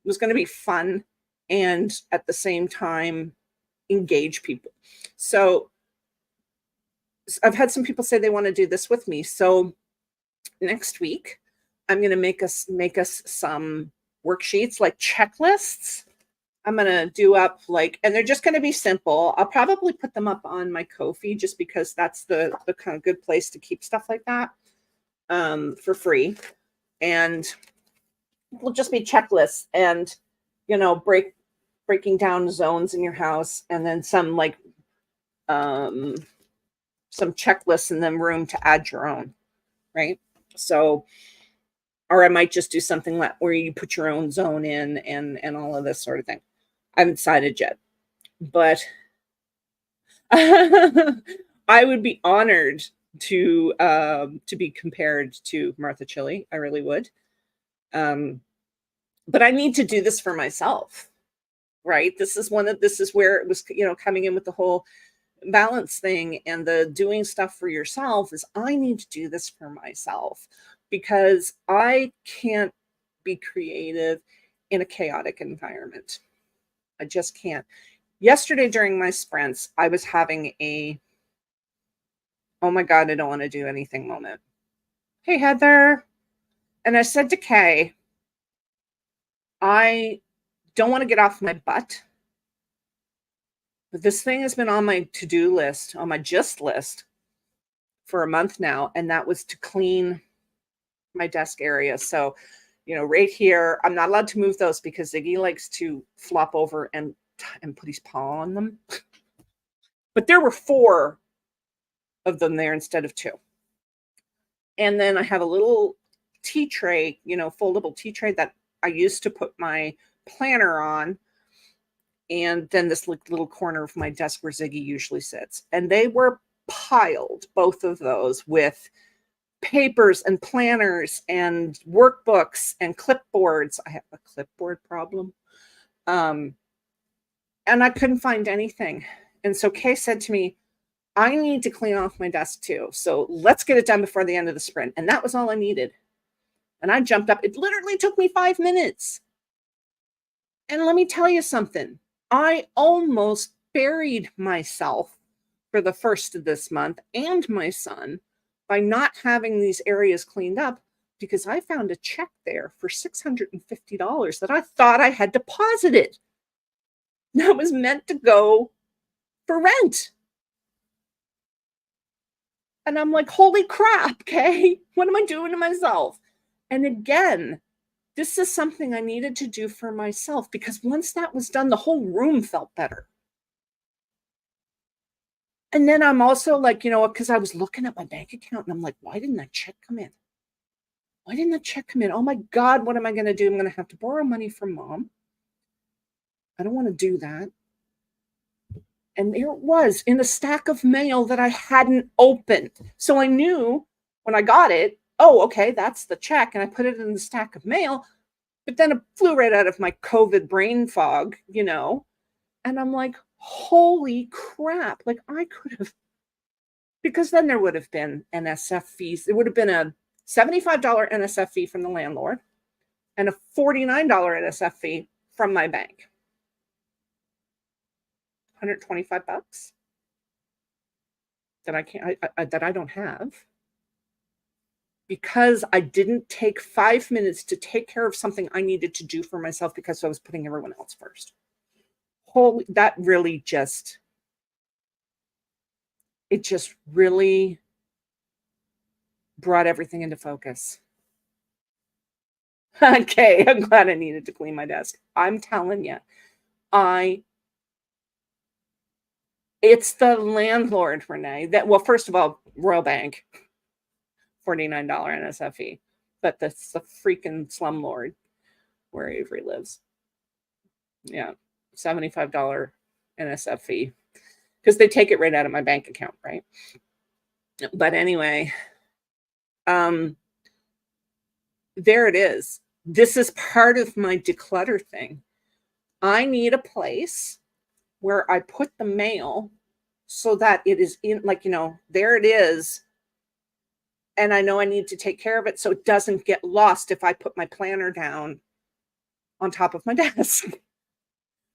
was going to be fun and at the same time engage people. So I've had some people say they want to do this with me. So next week, I'm going to make us some worksheets, like checklists. I'm going to do up and they're just going to be simple. I'll probably put them up on my Ko-fi just because that's the kind of good place to keep stuff like that for free. And will just be checklists and, breaking down zones in your house, and then um, some checklists and then room to add your own, right? So, or I might just do something like where you put your own zone in and all of this sort of thing. I haven't decided yet, but I would be honored to be compared to Martha Chili. I really would. Um, but I need to do this for myself, right? This is where it was, coming in with the whole balance thing and the doing stuff for yourself is I need to do this for myself because I can't be creative in a chaotic environment. I just can't. Yesterday during my sprints, I was having oh my God, I don't want to do anything moment. Hey, Heather. And I said to Kay, I don't want to get off my butt. But this thing has been on my to-do list, on my just list for a month now. And that was to clean my desk area. So, right here, I'm not allowed to move those because Ziggy likes to flop over and put his paw on them. But there were 4 of them there instead of 2. And then I have a little tea tray, foldable tea tray that I used to put my planner on. And then this little corner of my desk where Ziggy usually sits. And they were piled, both of those, with papers and planners and workbooks and clipboards. I have a clipboard problem. And I couldn't find anything. And so Kay said to me, I need to clean off my desk too. So let's get it done before the end of the sprint. And that was all I needed. And I jumped up. It literally took me 5 minutes. And let me tell you something. I almost buried myself for the first of this month and my son by not having these areas cleaned up because I found a check there for $650 that I thought I had deposited. That was meant to go for rent. And I'm like, holy crap, Kay, what am I doing to myself? And again, this is something I needed to do for myself because once that was done, the whole room felt better. And then I'm also like, because I was looking at my bank account and I'm like, why didn't that check come in? Why didn't that check come in? Oh my God, what am I going to do? I'm going to have to borrow money from mom. I don't want to do that. And there it was in a stack of mail that I hadn't opened. So I knew when I got it, oh, okay, that's the check. And I put it in the stack of mail. But then it flew right out of my COVID brain fog, and I'm like, holy crap. Like I could have, because then there would have been NSF fees. It would have been a $75 NSF fee from the landlord and a $49 NSF fee from my bank. $125 that I don't have because I didn't take 5 minutes to take care of something I needed to do for myself because I was putting everyone else first. That really it just really brought everything into focus. Okay, I'm glad I needed to clean my desk. I'm telling you, it's the landlord, Renee, well, first of all, Royal Bank, $49 NSF fee, but that's the freaking slumlord where Avery lives. Yeah, $75 NSF fee because they take it right out of my bank account, right? But anyway, there it is. This is part of my declutter thing. I need a place where I put the mail so that it is in, like, there it is. And I know I need to take care of it so it doesn't get lost if I put my planner down on top of my desk.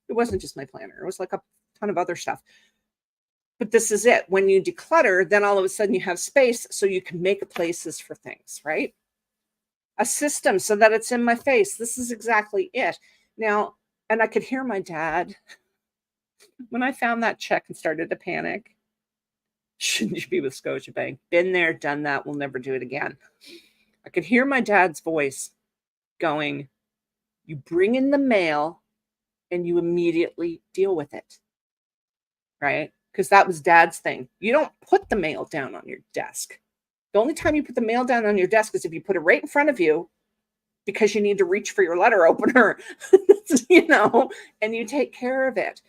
It wasn't just my planner. It was like a ton of other stuff. But this is it. When you declutter, then all of a sudden you have space so you can make places for things, right? A system so that it's in my face. This is exactly it. Now, and I could hear my dad when I found that check and started to panic. Shouldn't you be with Scotiabank? Been there, done that. We'll never do it again. I could hear my dad's voice going, You bring in the mail and you immediately deal with it, right? Because that was Dad's thing. You don't put the mail down on your desk. The only time you put the mail down on your desk is if you put it right in front of you because you need to reach for your letter opener, and you take care of it.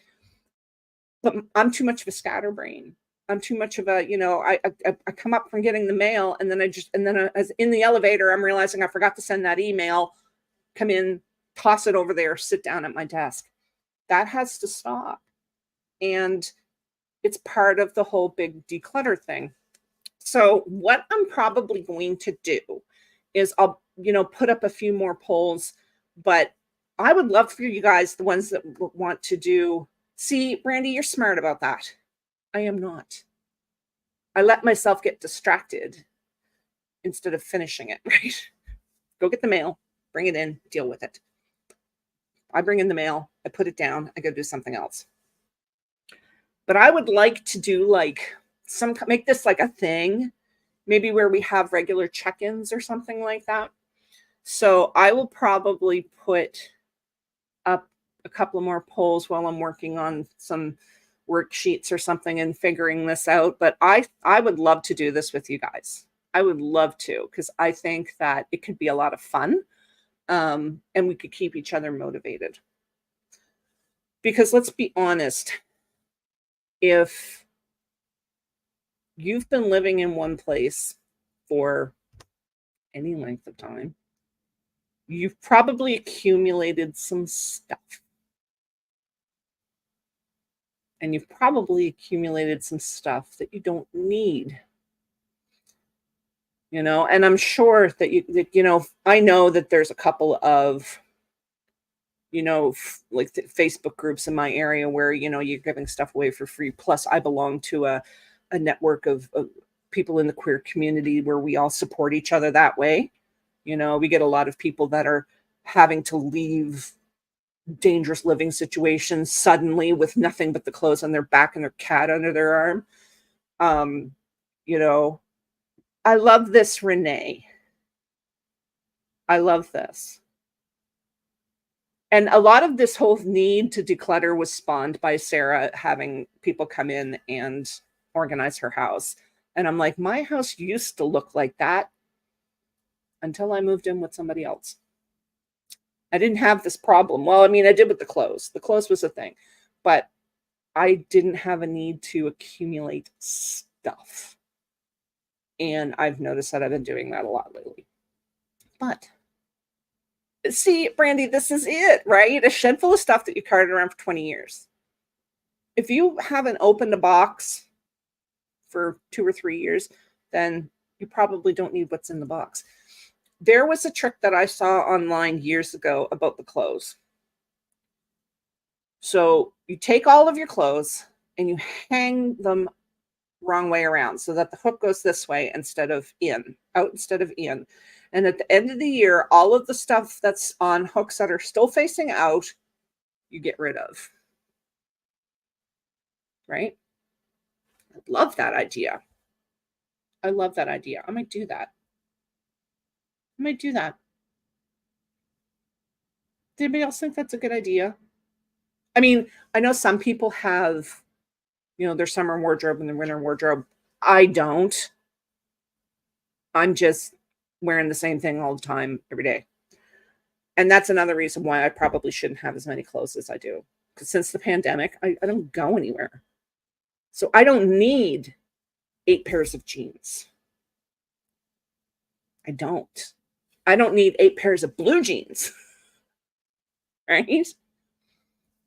But I'm too much of a scatterbrain. I'm too much of a, I come up from getting the mail and then as in the elevator, I'm realizing I forgot to send that email, come in, toss it over there, sit down at my desk. That has to stop. And it's part of the whole big declutter thing. So what I'm probably going to do is I'll, put up a few more polls, but I would love for you guys, the ones that want to do, see, Brandy, you're smart about that. I am not. I let myself get distracted instead of finishing it, right? Go get the mail, bring it in, deal with it. I bring in the mail, I put it down, I go do something else. But I would like to do make this like a thing, maybe where we have regular check-ins or something like that. So I will probably put up a couple more polls while I'm working on some worksheets or something and figuring this out. But I would love to do this with you guys. I would love to, because I think that it could be a lot of fun, and we could keep each other motivated. Because let's be honest, if you've been living in one place for any length of time, you've probably accumulated some stuff. And you've probably accumulated some stuff that you don't need. And I'm sure that I know that there's a couple of like Facebook groups in my area where you're giving stuff away for free. Plus I belong to a network of people in the queer community where we all support each other that way. We get a lot of people that are having to leave dangerous living situations suddenly with nothing but the clothes on their back and their cat under their arm. I love this, Renee. I love this. And a lot of this whole need to declutter was spawned by Sarah having people come in and organize her house. And I'm like, my house used to look like that until I moved in with somebody else. I didn't have this problem. Well, I mean, I did with the clothes. The clothes was a thing. But I didn't have a need to accumulate stuff. And I've noticed that I've been doing that a lot lately. But see, Brandy, this is it, right? A shed full of stuff that you carried around for 20 years. If you haven't opened a box for 2 or 3 years, then you probably don't need what's in the box. There was a trick that I saw online years ago about the clothes. So you take all of your clothes and you hang them wrong way around so that the hook goes this way instead of out instead of in. And at the end of the year, all of the stuff that's on hooks that are still facing out, you get rid of. Right? I love that idea. I love that idea. I might do that. Did anybody else think that's a good idea? I mean, I know some people have, their summer wardrobe and their winter wardrobe. I don't. I'm just wearing the same thing all the time, every day. And that's another reason why I probably shouldn't have as many clothes as I do. Because since the pandemic, I don't go anywhere. So I don't need 8 pairs of jeans. I don't. I don't need 8 pairs of blue jeans. Right?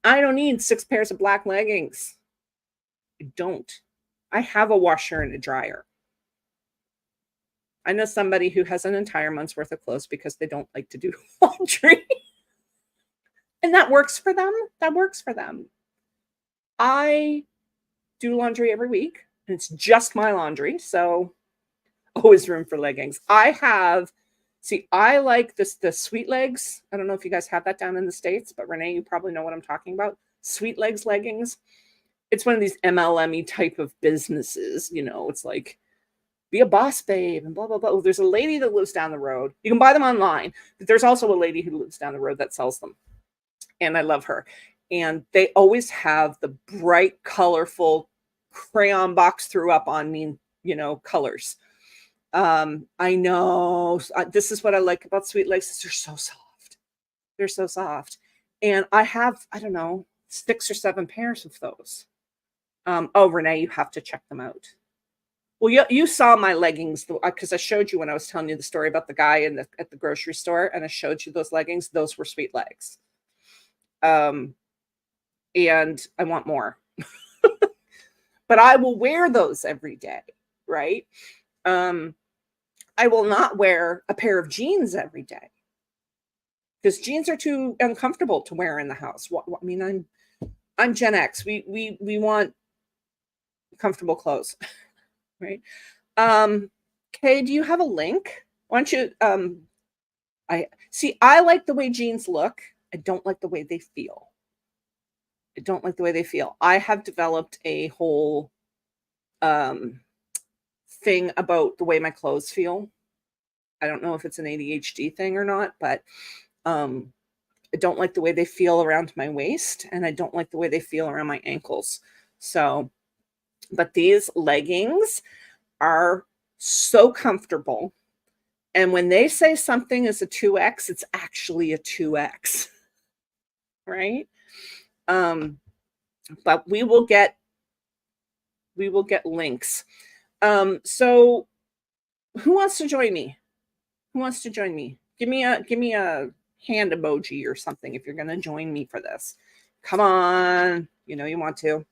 I don't need 6 pairs of black leggings. I don't. I have a washer and a dryer. I know somebody who has an entire month's worth of clothes because they don't like to do laundry. And that works for them. I do laundry every week, and it's just my laundry, so always room for leggings. I like the Sweet Legs. I don't know if you guys have that down in the States, but Renee, you probably know what I'm talking about. Sweet Legs leggings. It's one of these MLM-y type of businesses. It's like be a boss babe and blah, blah, blah. Well, there's a lady that lives down the road. You can buy them online, but there's also a lady who lives down the road that sells them. And I love her. And they always have the bright, colorful crayon box threw up on me, colors. I know this is what I like about sweet laces. They're so soft. They're so soft. And I have, I don't know, 6 or 7 pairs of those. Oh, Renee, you have to check them out. Well, you saw my leggings because I showed you when I was telling you the story about the guy at the grocery store, and I showed you those leggings. Those were sweet legs. And I want more. But I will wear those every day, right? I will not wear a pair of jeans every day because jeans are too uncomfortable to wear in the house. I mean, I'm Gen X. We want comfortable clothes, right? Kay, do you have a link? Why don't you? I like the way jeans look. I don't like the way they feel. I don't like the way they feel. I have developed a whole thing about the way my clothes feel. I don't know if it's an ADHD thing or not, but I don't like the way they feel around my waist, and I don't like the way they feel around my ankles. So, but these leggings are so comfortable. And when they say something is a 2X, it's actually a 2X, right? But we will get links. So who wants to join me? Who wants to join me? Give me a hand emoji or something if you're going to join me for this. Come on. You know you want to.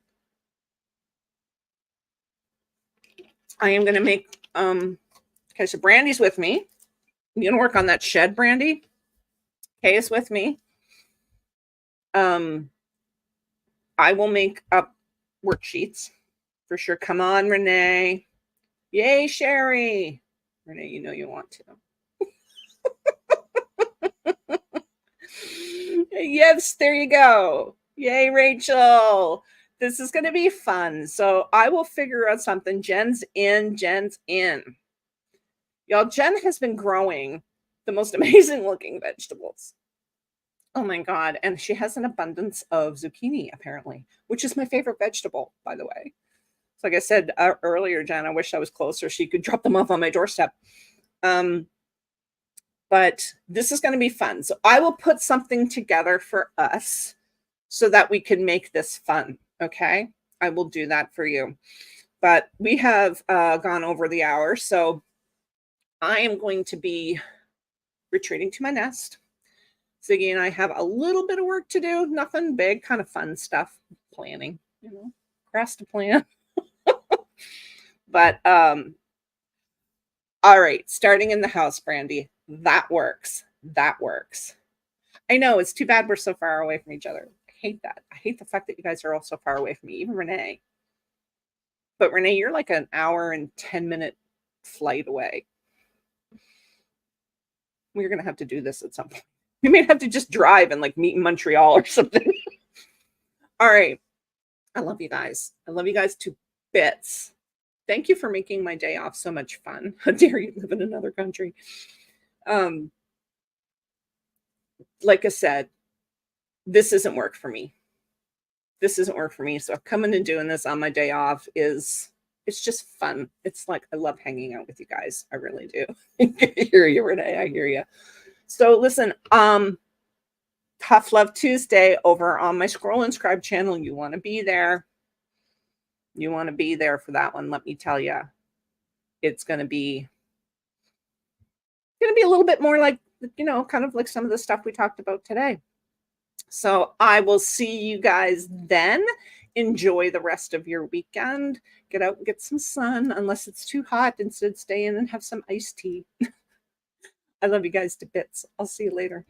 I am going to make, okay, so Brandy's with me. You going to work on that shed, Brandy? Kay is with me. I will make up worksheets for sure. Come on, Renee. Yay, Sherry. Renee, you know you want to. Yes, there you go. Yay, Rachel. This is going to be fun. So I will figure out something. Jen's in. Y'all, Jen has been growing the most amazing looking vegetables. Oh my God. And she has an abundance of zucchini, apparently, which is my favorite vegetable, by the way. So like I said earlier, Jen, I wish I was closer. She could drop them off on my doorstep. But this is going to be fun. So I will put something together for us so that we can make this fun. Okay. I will do that for you. But we have gone over the hour. So I am going to be retreating to my nest. Ziggy and I have a little bit of work to do. Nothing big, kind of fun stuff. Planning, grass to plant. But all right, starting in the house, Brandy. That works. I know, it's too bad we're so far away from each other. I hate that. I hate the fact that you guys are all so far away from me, even Renee. But Renee, you're like an hour and 10-minute flight away. We're going to have to do this at some point. We may have to just drive and like meet in Montreal or something. All right. I love you guys. I love you guys to bits. Thank you for making my day off so much fun. How dare you live in another country? Like I said, this isn't work for me. So coming and doing this on my day off it's just fun. It's like, I love hanging out with you guys. I really do. I hear you, Renee. I hear you. So listen, Tough Love Tuesday over on my Scroll and Scribe channel. You want to be there. You want to be there for that one. Let me tell you, it's going to be a little bit more like, kind of like some of the stuff we talked about today. So I will see you guys then. Enjoy the rest of your weekend. Get out and get some sun, unless it's too hot. Instead, stay in and have some iced tea. I love you guys to bits. I'll see you later.